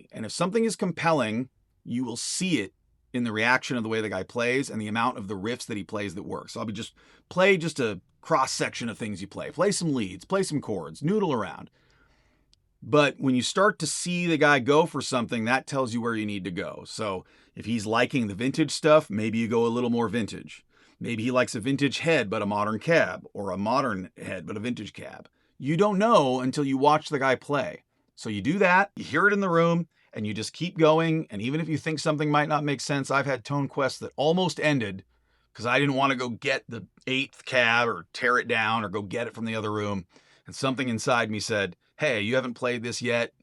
compellingly. And if something is compelling, you will see it in the reaction of the way the guy plays and the amount of the riffs that he plays that work. So I'll be just play just a cross section of things you play. Play some leads, play some chords, noodle around. But when you start to see the guy go for something, that tells you where you need to go. So if he's liking the vintage stuff, maybe you go a little more vintage. Maybe he likes a vintage head but a modern cab, or a modern head but a vintage cab. You don't know until you watch the guy play. So you do that, you hear it in the room, and you just keep going. And even if you think something might not make sense, I've had tone quests that almost ended because I didn't want to go get the eighth cab or tear it down or go get it from the other room. And something inside me said, hey, you haven't played this yet.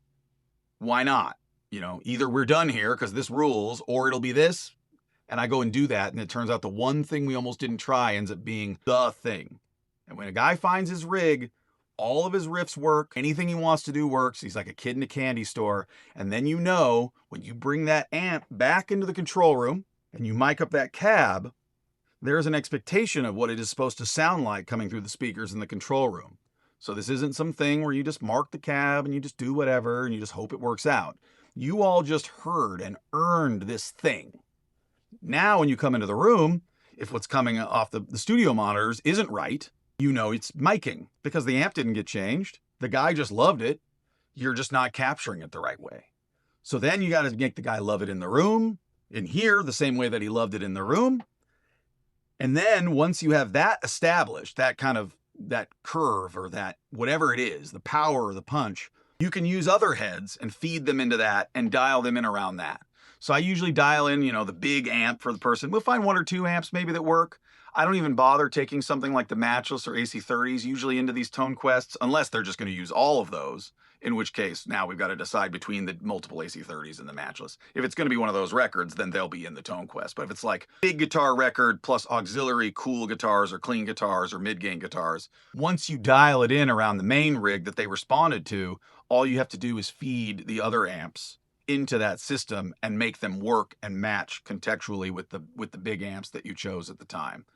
Why not? You know, either we're done here because this rules, or it'll be this. And I go and do that. And it turns out the one thing we almost didn't try ends up being the thing. And when a guy finds his rig, all of his riffs work. Anything he wants to do works. He's like a kid in a candy store. And then you know, when you bring that amp back into the control room and you mic up that cab, there's an expectation of what it is supposed to sound like coming through the speakers in the control room. So this isn't something where you just mark the cab and you just do whatever and you just hope it works out. You all just heard and earned this thing. Now when you come into the room, if what's coming off the studio monitors isn't right, you know it's miking because the amp didn't get changed. The guy just loved it. You're just not capturing it the right way. So then you got to make the guy love it in the room, in here, the same way that he loved it in the room. And then once you have that established, that kind of that curve or that whatever it is, the power or the punch, you can use other heads and feed them into that and dial them in around that. So I usually dial in, the big amp for the person. We'll find one or two amps maybe that work. I don't even bother taking something like the Matchless or AC30s usually into these tone quests, unless they're just going to use all of those, in which case now we've got to decide between the multiple AC30s and the Matchless. If it's going to be one of those records, then they'll be in the tone quest. But if it's like big guitar record plus auxiliary cool guitars or clean guitars or mid-gain guitars, once you dial it in around the main rig that they responded to, all you have to do is feed the other amps into that system and make them work and match contextually with the big amps that you chose at the time.